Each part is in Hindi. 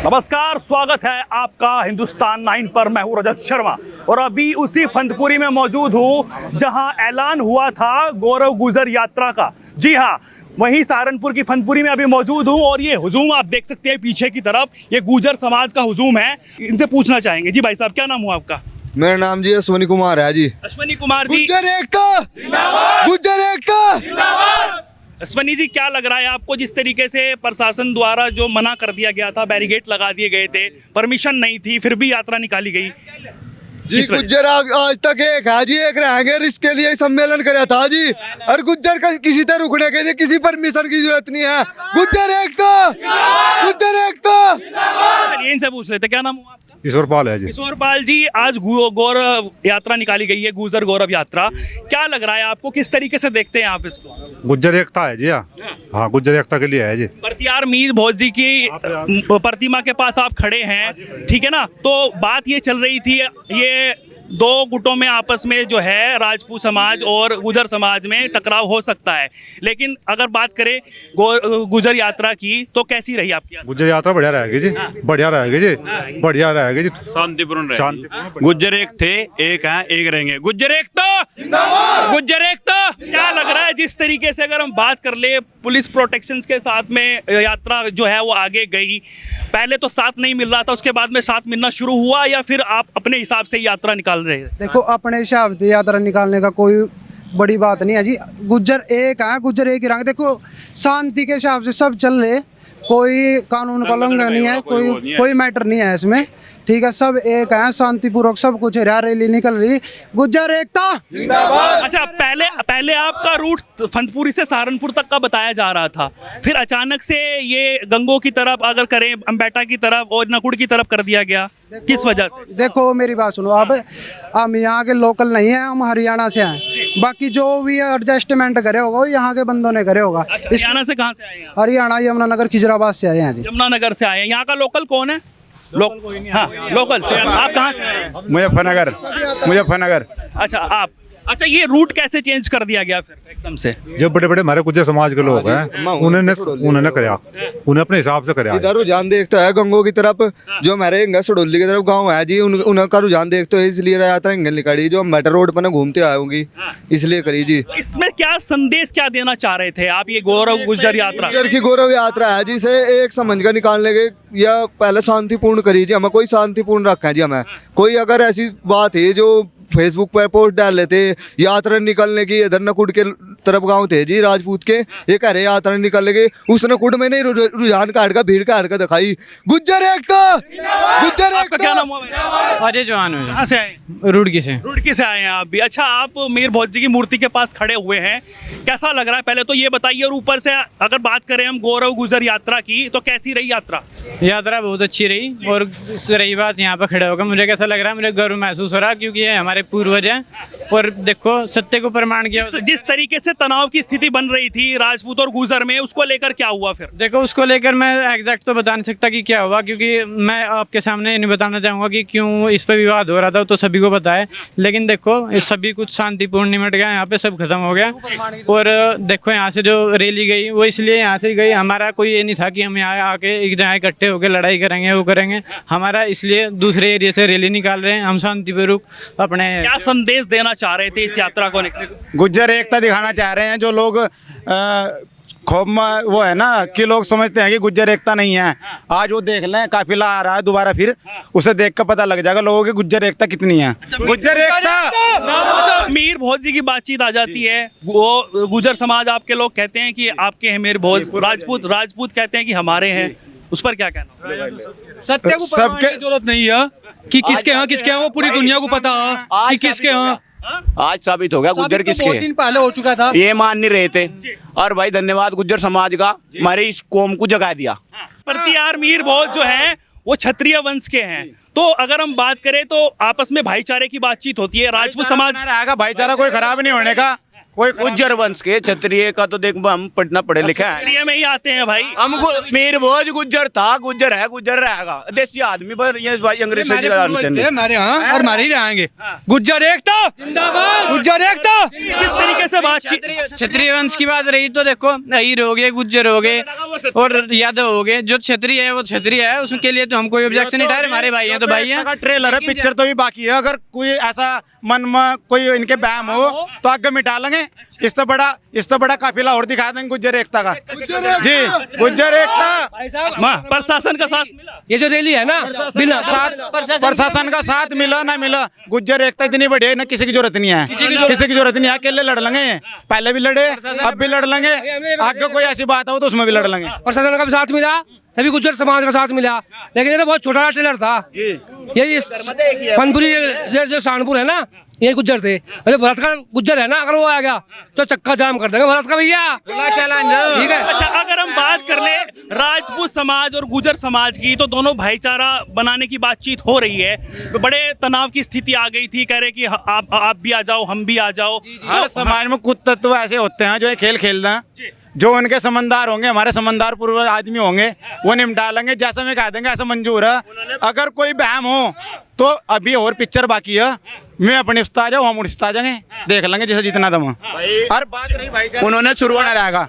नमस्कार, स्वागत है आपका हिंदुस्तान 9 पर। मैं हूं रजत शर्मा और अभी उसी फंदपुरी में मौजूद हूं जहां ऐलान हुआ था गौरव गुजर यात्रा का। जी हां, वहीं सहारनपुर की फंदपुरी में अभी मौजूद हूं और ये हुजूम आप देख सकते हैं पीछे की तरफ, ये गुजर समाज का हुजूम है। इनसे पूछना चाहेंगे। जी भाई साहब, क्या नाम हुआ आपका? मेरा नाम जी अश्वनी कुमार है जी। अश्वनी कुमार जी। गुज्जर एकता जिंदाबाद, गुज्जर एकता जिंदाबाद। अश्वनी जी, क्या लग रहा है आपको जिस तरीके से प्रशासन द्वारा जो मना कर दिया गया था, बैरिकेड लगा दिए गए थे, परमिशन नहीं थी, फिर भी यात्रा निकाली गई? जी गुज्जर आज तक एक है जी, एक रहेंगे। इसके लिए सम्मेलन कराया था जी। और गुज्जर का किसी तरह रुकने के लिए किसी परमिशन की जरूरत नहीं है। गुज्जर एकता, गुज्जर एकता। इनसे पूछ लेते, क्या नाम हुआ आपका? ईश्वर पाल है जी। ईश्वर पाल जी, आज गौरव यात्रा निकाली गई है, गुजर गौरव यात्रा। क्या लग रहा है आपको, किस तरीके से देखते हैं आप इसको? गुज्जर एकता है जी। हाँ, गुज्जर एकता के लिए है जी। परतियार मीर भोज जी की प्रतिमा के पास आप खड़े हैं, ठीक है ना? तो बात ये चल रही थी, ये दो गुटों में आपस में जो है राजपूत समाज और गुजर समाज में टकराव हो सकता है, लेकिन अगर बात करें गुजर यात्रा की तो कैसी रही आपकी यात्रा? गुज्जर यात्रा बढ़िया रहेगी जी, बढ़िया रहेगी जी, बढ़िया रहेगी जी, शांतिपूर्ण रहेगी। शांति। गुज्जर एक थे, एक हैं, एक रहेंगे। गुज्जर एकता जिंदाबाद, गुज्जर एकता। क्या लग रहा है जिस तरीके से अगर हम बात कर ले, पुलिस प्रोटेक्शन के साथ में यात्रा जो है वो आगे गई, पहले तो साथ नहीं मिल रहा था, उसके बाद में साथ मिलना शुरू हुआ, या फिर आप अपने हिसाब से यात्रा निकाल रहे हैं? देखो, अपने हिसाब से यात्रा निकालने का कोई बड़ी बात नहीं है जी। गुज्जर एक है, गुज्जर एक ही रंग। देखो, शांति के हिसाब से सब चल रहे, कोई कानून का उल्लंघन नहीं है, कोई मैटर नहीं है इसमें, ठीक है। सब एक है, शांतिपूर्वक सब कुछ है। रैली निकल रही, गुज्जर एकता जिंदाबाद। अच्छा, पहले आपका रूट फंदपुरी से सहारनपुर तक का बताया जा रहा था, फिर अचानक से ये गंगो की तरफ, अगर करें अम्बेटा की तरफ और नकुड़ की तरफ कर दिया गया, किस वजह से? देखो, मेरी बात सुनो। अब हम यहाँ के लोकल नहीं है, हम हरियाणा से हैं। बाकी जो भी एडजस्टमेंट करे होगा वो यहाँ के बंदों ने करे होगा। हरियाणा से कहाँ से आए हैं? हरियाणा यमुनानगर खिजराबाद से आए हैं जी। यमुनानगर से आए हैं। यहाँ का लोकल कौन है? हाँ, लोकल से। आप कहाँ से आए हैं? मुजफ्फरनगर, मुजफ्फरनगर। अच्छा, अच्छा, ये रूट कैसे चेंज कर दिया गया फिर एकदम से? जो बड़े बड़े हमारे गुज्जर समाज के लोग हैं, उन्होंने कराया, उन्हें अपने हिसाब से कराया। इधर रुझान देखते है गंगो की तरफ, जो हमारे सडोली की तरफ गांव है जी, उनका रुझान देखते है, इसलिए यात्रा हिंगल निकाली। जो मेट्रो रोड पर घूमते आऊंगी इसलिए करी जी। इसमें क्या संदेश, क्या देना चाह रहे थे आप? ये गौरव गुजर यात्रा, गुज्जर की गौरव यात्रा है जिसे एक समझ कर निकालने के, या पहले शांतिपूर्ण करी जी। हमें कोई शांतिपूर्ण रखा है जी। हमें कोई अगर ऐसी बात है जो फेसबुक पर पोस्ट डाल लेते, यात्रा निकलने की, इधर नकुड़ के तरफ गांव थे जी राजपूत के, ये कह रहे यात्रा निकलने के, उस नकुड़ में नहीं रुझान काट का, भीड़ काट का दिखाई। गुज्जर एकता, गुज्जर आपका क्या नाम हुआ? अजय चौहान है। कहाँ से आए? रुड़की से। रुड़की से आए हैं आप भी। अच्छा, आप मीर भोज जी की मूर्ति के पास खड़े हुए हैं, कैसा लग रहा है पहले तो ये बताइए, और ऊपर से अगर बात करें हम गौरव गुजर यात्रा की, तो कैसी रही यात्रा? यात्रा बहुत अच्छी रही, और रही बात यहाँ पर खड़े होकर मुझे कैसा लग रहा है, मुझे गर्व महसूस हो रहा है, क्योंकि ये हमारे पूर्वज हैं और देखो सत्य को प्रमाण किया। जिस तरीके से तनाव की स्थिति बन रही थी राजपूत और गुजर में, उसको लेकर क्या हुआ फिर? देखो, उसको लेकर मैं एग्जैक्ट तो बता नहीं सकता कि क्या हुआ, क्योंकि मैं आपके सामने नहीं बताना चाहूँगा कि क्यों इस पर विवाद हो रहा था, तो सभी को पता है। लेकिन देखो, इस सभी कुछ शांतिपूर्ण निमट गया, यहाँ पे सब खत्म हो गया। और देखो, यहाँ से जो रैली गई वो इसलिए यहाँ से गई, हमारा कोई ये नहीं था कि हम यहाँ आके एक जगह इकट्ठे होकर लड़ाई करेंगे, वो करेंगे। हमारा इसलिए दूसरे एरिया से रैली निकाल रहे हैं, हम शांतिपूर्वक अपने। क्या संदेश देना चाह रहे थे इस यात्रा को लेकर? गुज्जर एकता दिखाना चाह रहे हैं। जो लोग खौफ में वो है ना, कि लोग समझते हैं कि गुज्जर एकता नहीं है, आज वो देख लें, काफिला आ रहा है दोबारा, फिर उसे देख कर पता लग जाएगा लोगों की गुज्जर एकता कितनी है। गुज्जर एकता। मीर भोज जी की बातचीत आ जाती है, वो गुजर समाज आपके लोग कहते हैं कि आपके हैं मीर भोज, राजपूत कहते हैं कि हमारे हैं, उस पर क्या कहना? सत्य को सबके जरूरत नहीं है कि किसके यहाँ वो पूरी दुनिया को पता है कि किसके यहाँ। आज साबित हो गया गुज्जर किसके। 2 दिन पहले हो चुका था, ये मान नहीं रहे थे। और भाई धन्यवाद गुज्जर समाज का, हमारे इस कौम को जगा दिया। परतियार मीर भोज जो है वो क्षत्रिय वंश के हैं, तो अगर हम बात करें तो आपस में भाईचारे की बातचीत होती है। राजपूत समाज रहेगा, भाईचारा कोई खराब नहीं होने का। कोई गुज्जर वंश के क्षत्रिय का तो देख हम पढ़ना पढ़े लिखा है, एरिया में ही आते हैं भाई। हम मीर भोज गुज्जर था, गुज्जर है, गुज्जर रहेगा। देसी आदमी पर ये भाई अंग्रेज से हमारे यहाँ और हमारे ही रहेंगे। गुज्जर एकता जिंदाबाद, गुज्जर एकता। किस तरीके से बातचीत, क्षत्रिय वंश की बात रही तो देखो, अहीर हो गए, गुज्जर हो गए और यादव हो गए। जो क्षत्रिय है वो क्षत्रिय है, उसके लिए तो हम कोई ऑब्जेक्शन नहीं उठा, हमारे भाई हैं तो भाई हैं। ट्रेलर है, पिक्चर तो भी बाकी है। अगर कोई ऐसा मन में कोई इनके बहम हो तो आगे मिटा लेंगे। इस तो बड़ा काफिला और दिखा देंगे गुज्जर एकता का। जी गुज्जर एकता। प्रशासन का साथ मिला? ये जो रैली है ना, बिना प्रशासन का साथ मिला ना मिला, गुज्जर एकता इतनी बड़ी है ना, किसी की जरूरत नहीं है, किसी की जरूरत नहीं है। अकेले लड़ लेंगे, पहले भी लड़े, अब भी लड़ लेंगे, आगे कोई ऐसी बात हो तो उसमें भी लड़ लेंगे। प्रशासन का भी साथ मिला, सभी गुज्जर समाज का साथ मिला, लेकिन ये तो बहुत छोटा ट्रेलर था। ये फनपुरी जो शानपुर है ना, ये गुज्जर थे। अरे भारत का गुज्जर है ना, अगर वो आ गया तो चक्का जाम कर देंगे भारत का भैया। ठीक है। अच्छा, अगर हम बात कर ले राजपूत समाज और गुजर समाज की, तो दोनों भाईचारा बनाने की बातचीत हो रही है। बड़े तनाव की स्थिति आ गई थी, कह रहे कि आप भी आ जाओ, हम भी आ जाओ। हर समाज में कुछ तत्व ऐसे होते हैं जो ये खेल खेलना, जो उनके समझदार होंगे, हमारे समझदार पूर्व आदमी होंगे, वो निपटा लेंगे। जैसा मैं कह देंगे ऐसा मंजूर है। अगर कोई बहम हो तो अभी और पिक्चर बाकी है, मैं अपने उस्ताद जाऊँ, हम उस्ताद जाएंगे, देख लेंगे जैसे जितना दम है। हर बात रही भाईचारे, उन्होंने शुरुआत रहेगा।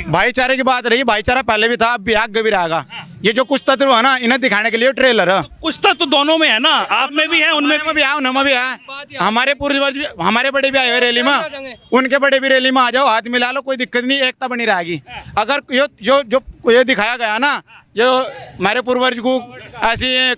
भाईचारे की बात रही, भाईचारा पहले भी था, अब भी आगे भी रहेगा। ये जो कुछ तत्व है ना, इन्हें दिखाने के लिए ट्रेलर है। कुछ तो दोनों में है ना, आप में भी है, उनमें भी है, उनमें भी है। हमारे पूर्वज भी, हमारे बड़े भी आए हुए रैली में, उनके बड़े भी रैली में आ जाओ, हाथ मिला लो, कोई दिक्कत नहीं, एकता बनी रहेगी। अगर जो दिखाया गया ना, जो हमारे पूर्वज को ऐसी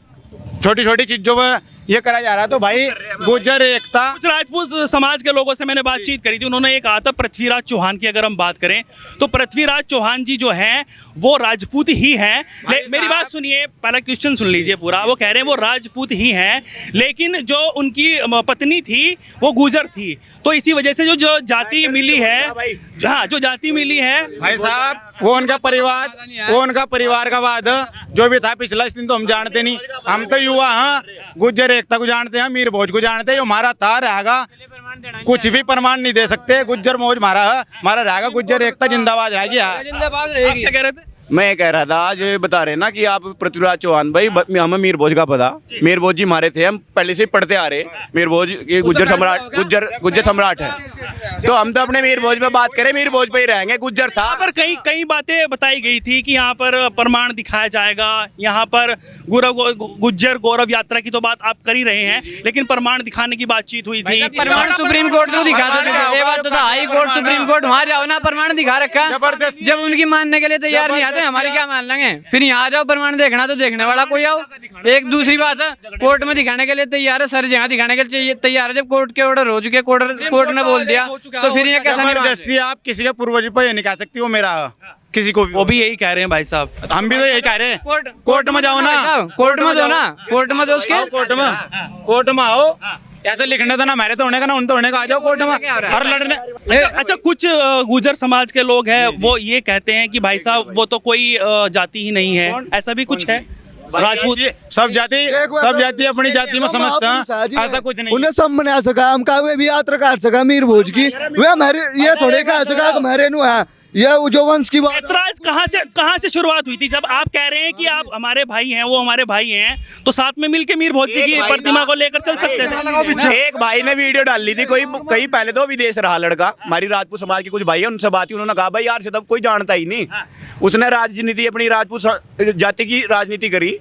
छोटी छोटी चीजों पर ये करा जा रहा है, तो भाई गुज्जर एकता। कुछ राजपूत समाज के लोगों से मैंने बातचीत करी थी, उन्होंने ये कहा था, पृथ्वीराज चौहान की अगर हम बात करें तो पृथ्वीराज चौहान जी जो हैं वो राजपूत ही हैं। मेरी बात सुनिए, पहला क्वेश्चन सुन लीजिए पूरा। वो कह रहे हैं वो राजपूत ही हैं, लेकिन जो उनकी पत्नी थी वो गुजर थी, तो इसी वजह से जो जाति मिली है, हाँ, जो जाति मिली है भाई साहब, वो उनका परिवार का वाद जो भी था पिछला, इस दिन तो हम जानते नहीं, हम तो युवा हैं। गुज्जर एकता को जानते हैं, मीर भोज को जानते हैं, जो हमारा था रहेगा, कुछ भी प्रमाण नहीं दे सकते। गुज्जर मौज हमारा रहेगा, गुज्जर एकता जिंदाबाद रहेगी। क्या कह रहे थे? मैं ये कह रहा था, जो ये बता रहे ना कि आप पृथ्वीराज चौहान भाई, हमें मीर भोज का पता, मीर भोज जी हमारे थे, हम पहले से ही पढ़ते आ रहे। मीर भोज ये गुज्जर सम्राट है, तो हम तो अपने मीर भोज पे बात करें, मीर भोज पे ही रहेंगे। गुज्जर था, पर कई बातें बताई गई थी कि यहाँ पर प्रमाण दिखाया जाएगा, यहाँ पर गुज्जर गौरव यात्रा की तो बात आप कर ही रहे हैं, लेकिन प्रमाण दिखाने की बातचीत हुई थी। प्रमाण सुप्रीम कोर्ट तो दिखा देते थे, ये बात तो था, हाई कोर्ट सुप्रीम कोर्ट, वहाँ जाओ ना, प्रमाण दिखा रखा। जब उनकी मानने के लिए तैयार नहीं आते, हमारी क्या मान लेंगे? फिर यहाँ आ जाओ, प्रमाण देखना तो देखने वाला कोई आओ। एक दूसरी बात है, कोर्ट में दिखाने के लिए तैयार है, सर जगह दिखाने के लिए तैयार है। जब कोर्ट के ऑर्डर हो चुके, कोर्ट ने बोल दिया, तो फिर ये कैसा जबरदस्ती आप किसी के पूर्वज पर ये नहीं कह सकती, वो मेरा किसी को भी। वो भी यही कह रहे हैं भाई साहब, हम भी तो यही कह रहे हैं। कोर्ट में जाओ ना, कोर्ट में दो ना, कोर्ट में दो उसके, कोर्ट में आओ। ऐसे लिखने तो ना मेरे तो होने का ना उन तो होने का, आ जाओ कोर्ट में और लड़ने। अच्छा, कुछ गुजर समाज के लोग हैं, वो ये कहते हैं कि भाई साहब वो तो कोई जाति ही नहीं है, ऐसा भी कुछ है? राजपूत सब जाति अपनी जाति में समझते हैं, ऐसा कुछ नहीं। उन्हें सब मना सका, हम का भी यात्रा कर सका मीर भोज की, वे हमारे ये थोड़े कह सका कि हमारे नु है ये जो वंश की बात। ऐतराज कहाँ से शुरुआत हुई थी? जब आप कह रहे हैं कि आप हमारे भाई हैं, वो हमारे भाई हैं, तो साथ में मिलके मीर भोज जी की प्रतिमा को लेकर चल सकते थे। एक भाई ने वीडियो डाल ली थी, कहीं पहले तो विदेश रहा लड़का, हमारी राजपूत समाज के कुछ भाई है, उनसे बात की, उन्होंने कहा भाई यार से तब कोई जानता ही नहीं। उसने राजनीति, अपनी राजपूत जाति की राजनीति करी,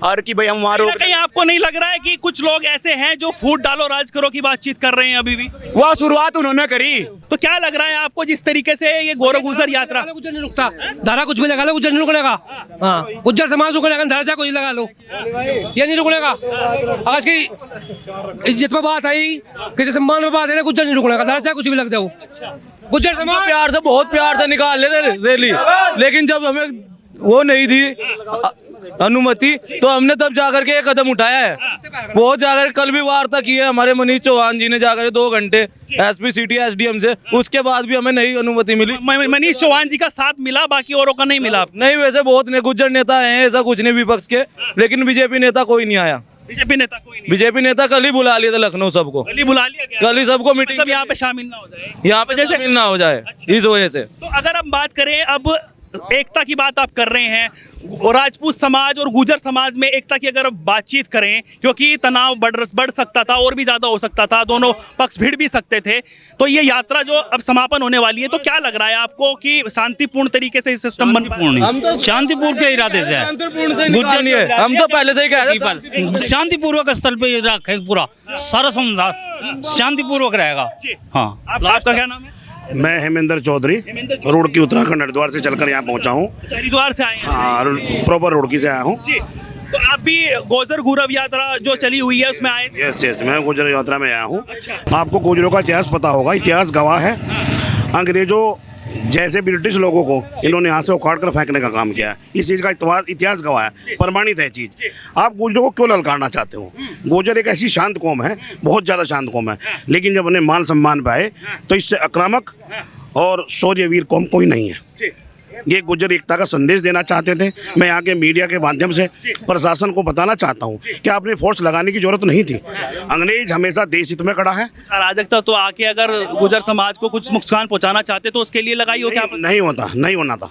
और कि भाई हम वहाँ रोक। कहीं आपको नहीं लग रहा है कि कुछ लोग ऐसे हैं जो फूट डालो राज करो की बातचीत कर रहे हैं अभी भी? वह शुरुआत उन्होंने करी, तो क्या लग रहा है आपको जिस तरीके से ये गौरव गुजर यात्रा? गुज्जर नहीं रुकता, धारा कुछ भी लगा लो, गुज्जर नहीं रुकनेगा। हाँ, गुज्जर समाज रुकनेगा, धारा चाहे कुछ लगा लो, ये नहीं रुकनेगा। आज की इज्जत में बात आई, किसी सम्मान में बात है, गुज्जर नहीं रुकनेगा, धारा चाहे कुछ भी लग जाओ। गुज्जर समाज प्यार से, बहुत प्यार से निकाल लेते रैली, लेकिन जब हमें वो नहीं थी अनुमति, तो हमने तब जाकर के एक कदम उठाया है। बहुत जाकर कल भी वार्ता की है हमारे मनीष चौहान जी ने, जाकर 2 घंटे एसपी सिटी एसडीएम से, उसके बाद भी हमें नहीं अनुमति मिली। मनीष चौहान जी का साथ मिला, बाकी औरों का नहीं मिला? नहीं, वैसे बहुत ने गुज्जर नेता हैं, ऐसा कुछ नहीं विपक्ष के, लेकिन बीजेपी नेता कोई नहीं आया। बीजेपी नेता कोई नहीं, बीजेपी नेता कल ही बुला लिया था लखनऊ सबको, कल ही बुला लिया गया, कल ही सबको मीटिंग, मतलब यहाँ पे शामिल ना हो जाए, यहाँ पे जैसे ना हो जाए इस वजह से। तो अगर हम बात करें अब एकता की बात आप कर रहे हैं, और राजपूत समाज और गुजर समाज में एकता की अगर बातचीत करें, क्योंकि तनाव बढ़ सकता था और भी ज्यादा हो सकता था, दोनों पक्ष भिड़ भी सकते थे, तो ये यात्रा जो अब समापन होने वाली है, तो क्या लग रहा है आपको कि शांतिपूर्ण तरीके से सिस्टम बन शांतिपूर्ण के इरादे से गुज्जर नहीं है, हम तो पहले से ही कह रहे थे शांतिपूर्वक स्थल पे रखे पूरा सारा समुदाय शांतिपूर्वक रहेगा। हाँ, आपका क्या नाम है? मैं हेमेंद्र चौधरी रुड़की उत्तराखंड हरिद्वार से चलकर यहाँ पहुँचा हूँ। हरिद्वार से आए हैं? हाँ, प्रॉपर रुड़की से आया हूँ। जी, तो आप भी गुजर गौरव यात्रा जो चली हुई है उसमें आए थे? यस, मैं गुजर यात्रा में आया हूँ। अच्छा। आपको गुजरों का इतिहास पता होगा, इतिहास गवाह है, अंग्रेजों जैसे ब्रिटिश लोगों को इन्होंने यहाँ से उखाड़ कर फेंकने का काम किया है। इस चीज़ का इतिहास गवाह है, प्रमाणित है चीज़। आप गुजरों को क्यों ललकारना चाहते हो? गुजर एक ऐसी शांत कौम है, बहुत ज़्यादा शांत कौम है, लेकिन जब उन्हें मान सम्मान पाए तो इससे आक्रामक और शौर्यवीर कौम कोई नहीं है। ये गुजर एकता का संदेश देना चाहते थे। मैं यहाँ के मीडिया के माध्यम से प्रशासन को बताना चाहता हूँ कि आपने फोर्स लगाने की जरूरत नहीं थी। अंग्रेज हमेशा देश हित में खड़ा है। अराजकता तो आके अगर गुजर समाज को कुछ नुकसान पहुंचाना चाहते तो उसके लिए लगाई होती। नहीं होता, नहीं होना था,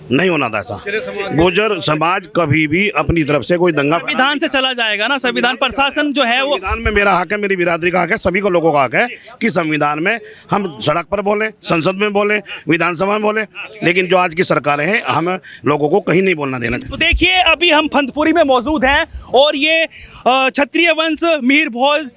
नहीं होना था ऐसा। गुजर समाज कभी भी अपनी तरफ से कोई दंगा, संविधान से चला जाएगा ना, संविधान प्रशासन जो है वो, संविधान में मेरा हक है, मेरी बिरादरी का हक है, सभी को लोगों का हक है कि संविधान में हम सड़क पर बोले, संसद में बोले, विधानसभा में बोले, लेकिन जो आज की सरकारें हैं हम लोगों को कहीं नहीं बोलना देना। तो देखिए अभी हम फंदपुरी में मौजूद हैं और ये क्षत्रिय वंश मीर भोज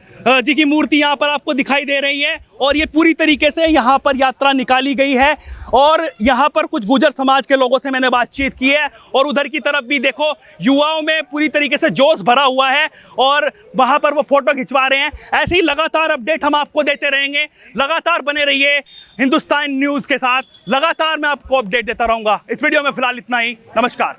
जी की मूर्ति यहाँ पर आपको दिखाई दे रही है, और ये पूरी तरीके से यहाँ पर यात्रा निकाली गई है, और यहाँ पर कुछ गुजर समाज के लोगों से मैंने बातचीत की है, और उधर की तरफ भी देखो युवाओं में पूरी तरीके से जोश भरा हुआ है और वहाँ पर वो फोटो खिंचवा रहे हैं। ऐसे ही लगातार अपडेट हम आपको देते रहेंगे, लगातार बने रहिए हिंदुस्तान न्यूज़ के साथ, लगातार मैं आपको अपडेट देता रहूँगा। इस वीडियो में फिलहाल इतना ही, नमस्कार।